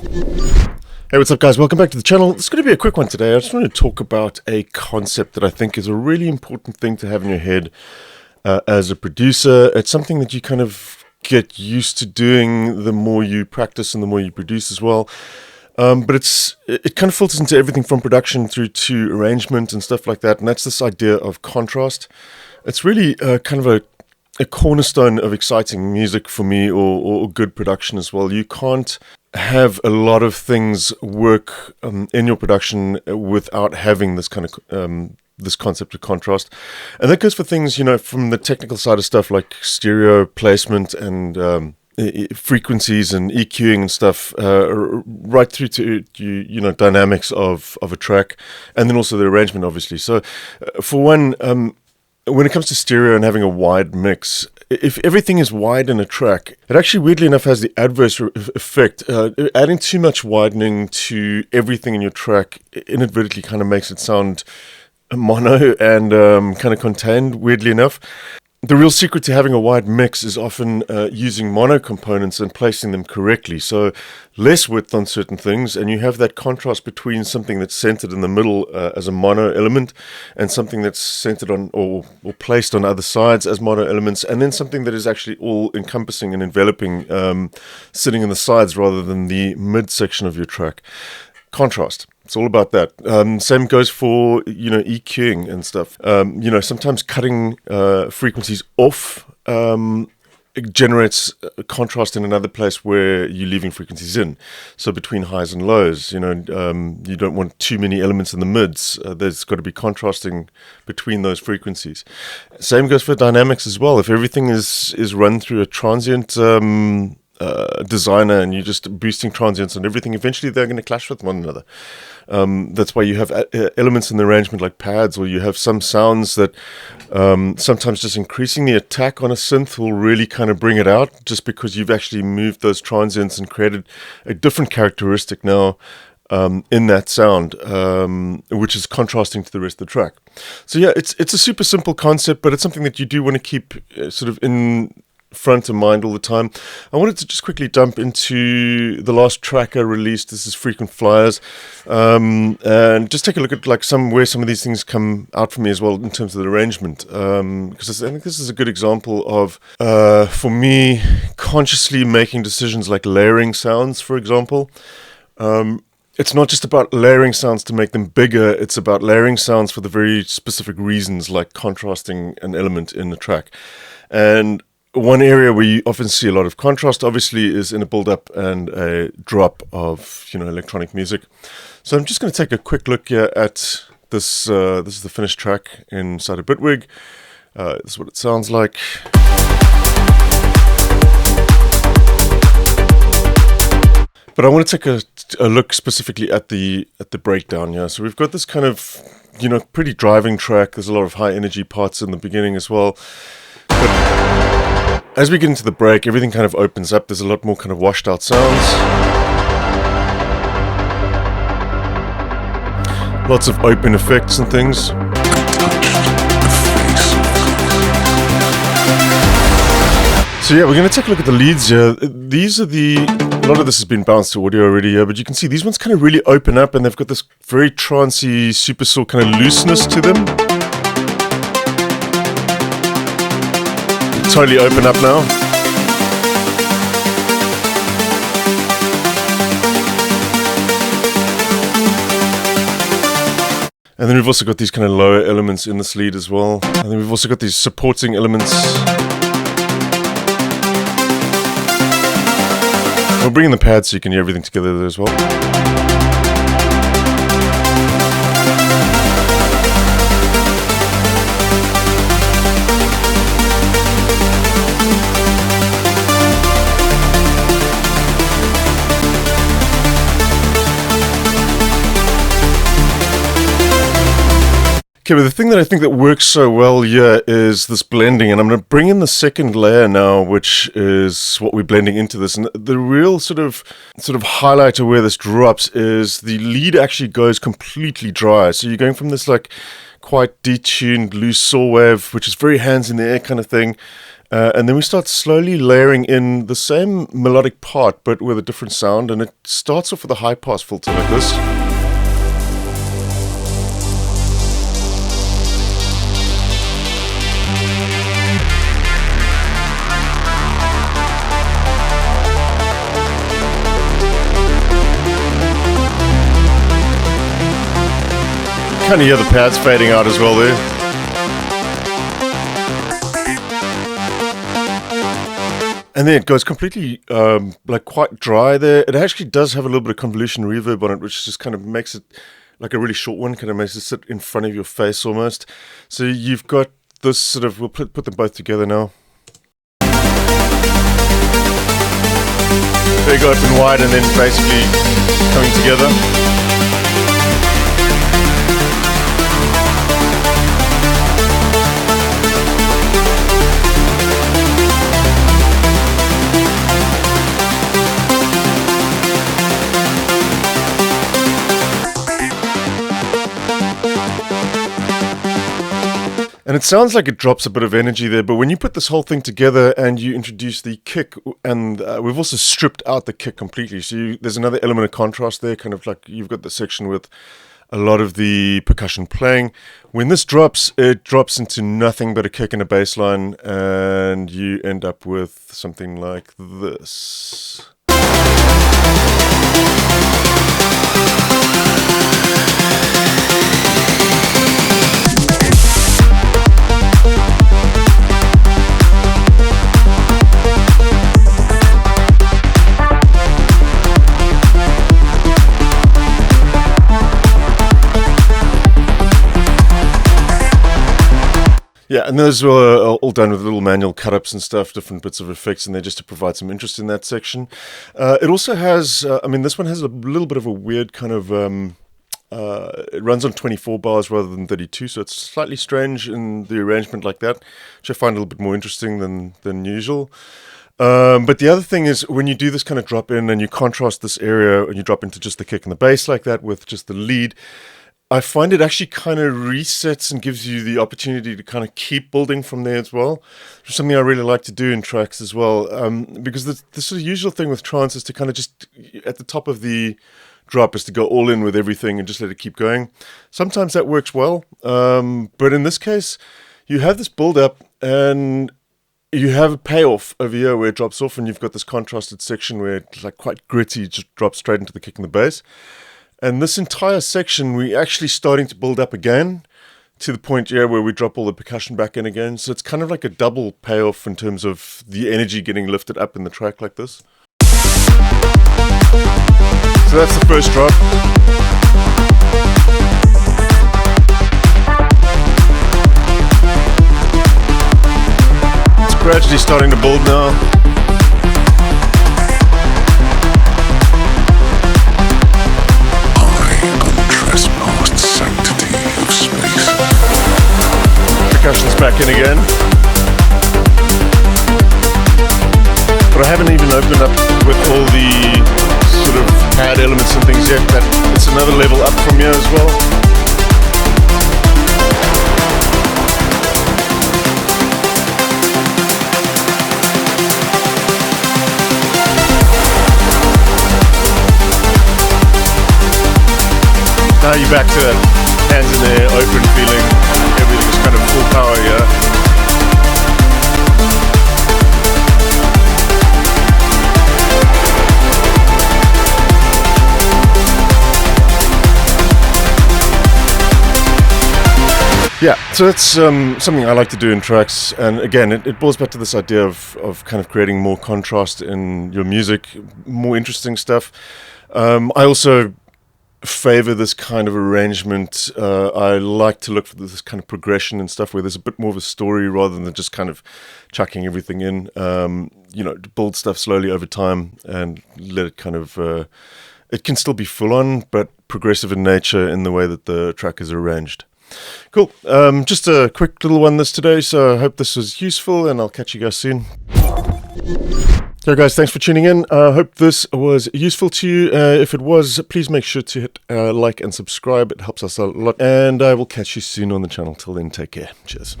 Hey, what's up guys? Welcome back to the channel. It's going to be a quick one today. I just want to talk about a concept that I think is a really important thing to have in your head as a producer. It's something that you kind of get used to doing the more you practice and the more you produce as well. But it kind of filters into everything from production through to arrangement and stuff like that. And that's this idea of contrast. It's really kind of a cornerstone of exciting music for me, or good production as well. You can't have a lot of things work in your production without having this kind of this concept of contrast. And that goes for things, you know, from the technical side of stuff like stereo placement and frequencies and EQing and stuff, right through to you know, dynamics of a track, and then also the arrangement, obviously. So for one, when it comes to stereo and having a wide mix, if everything is wide in a track, it actually, weirdly enough, has the adverse effect. Adding too much widening to everything in your track inadvertently kind of makes it sound mono and kind of contained, weirdly enough. The real secret to having a wide mix is often using mono components and placing them correctly. So less width on certain things, and you have that contrast between something that's centered in the middle as a mono element and something that's centered on or placed on other sides as mono elements, and then something that is actually all encompassing and enveloping, sitting in the sides rather than the mid section of your track. Contrast. It's all about that. Same goes for, you know, EQing and stuff. You know, sometimes cutting frequencies off it generates a contrast in another place where you're leaving frequencies in. So between highs and lows, you know, you don't want too many elements in the mids. There's got to be contrasting between those frequencies. Same goes for dynamics as well. If everything is run through a transient designer and you're just boosting transients and everything, eventually they're going to clash with one another. That's why you have elements in the arrangement like pads, or you have some sounds that sometimes just increasing the attack on a synth will really kind of bring it out, just because you've actually moved those transients and created a different characteristic now in that sound, which is contrasting to the rest of the track. So yeah, it's a super simple concept, but it's something that you do want to keep sort of in front of mind all the time. I wanted to just quickly jump into the last track I released. This is Frequent Flyers, and just take a look at like where some of these things come out for me as well in terms of the arrangement, because I think this is a good example of for me consciously making decisions like layering sounds, for example. It's not just about layering sounds to make them bigger, it's about layering sounds for the very specific reasons, like contrasting an element in the track. And one area where you often see a lot of contrast, obviously, is in a build-up and a drop of, you know, electronic music. So I'm just going to take a quick look here at this. This is the finished track inside of Bitwig. This is what it sounds like. But I want to take a look specifically at the breakdown here. So we've got this kind of, you know, pretty driving track. There's a lot of high energy parts in the beginning as well. But as we get into the break, everything kind of opens up. There's a lot more kind of washed out sounds. Lots of open effects and things. So yeah, we're going to take a look at the leads here. These are a lot of this has been bounced to audio already here, but you can see these ones kind of really open up, and they've got this very trancey, super soul kind of looseness to them. Totally open up now. And then we've also got these kind of lower elements in this lead as well. And then we've also got these supporting elements. We'll bring in the pads so you can hear everything together there as well. Okay, but the thing that I think that works so well here is this blending, and I'm going to bring in the second layer now, which is what we're blending into this. And the real sort of highlight of where this drops is the lead actually goes completely dry. So you're going from this like quite detuned loose saw wave, which is very hands in the air kind of thing, And then we start slowly layering in the same melodic part, but with a different sound. And it starts off with a high pass filter like this. Kind of hear the pads fading out as well there. And then it goes completely, like quite dry there. It actually does have a little bit of convolution reverb on it, which just kind of makes it like a really short one, kind of makes it sit in front of your face almost. So you've got this sort of, we'll put them both together now. Big open wide and then basically coming together. And it sounds like it drops a bit of energy there, but when you put this whole thing together and you introduce the kick, and we've also stripped out the kick completely, so there's another element of contrast there, kind of like you've got the section with a lot of the percussion playing. When this drops, it drops into nothing but a kick and a bass line, and you end up with something like this. Yeah, and those were all done with little manual cut-ups and stuff, different bits of effects in there just to provide some interest in that section. It also has, I mean, this one has a little bit of a weird kind of, it runs on 24 bars rather than 32, so it's slightly strange in the arrangement like that, which I find a little bit more interesting than usual. But the other thing is when you do this kind of drop in and you contrast this area and you drop into just the kick and the bass like that with just the lead, I find it actually kind of resets and gives you the opportunity to kind of keep building from there as well, which is something I really like to do in tracks as well, because the sort of usual thing with trance is to kind of just, at the top of the drop, is to go all in with everything and just let it keep going. Sometimes that works well, but in this case, you have this build-up and you have a payoff over here where it drops off and you've got this contrasted section where it's like quite gritty, just drops straight into the kick and the bass. And this entire section, we're actually starting to build up again to the point here where we drop all the percussion back in again. So it's kind of like a double payoff in terms of the energy getting lifted up in the track like this. So that's the first drop. It's gradually starting to build now. Percussion's back in again. But I haven't even opened up with all the sort of pad elements and things yet. It's another level up from here as well. Now you're back to that hands in the air, open feeling. Everything is kind of full power here. Yeah, so that's something I like to do in tracks, and again, it boils back to this idea of kind of creating more contrast in your music, more interesting stuff. I also favor this kind of arrangement. I like to look for this kind of progression and stuff where there's a bit more of a story rather than just kind of chucking everything in. Build stuff slowly over time and let it kind of, it can still be full on, but progressive in nature in the way that the track is arranged. Cool. Just a quick little one this today, so I hope this was useful and I'll catch you guys soon. So guys, thanks for tuning in. I hope this was useful to you. If it was, please make sure to hit like and subscribe. It helps us a lot. And I will catch you soon on the channel. Till then, take care. Cheers.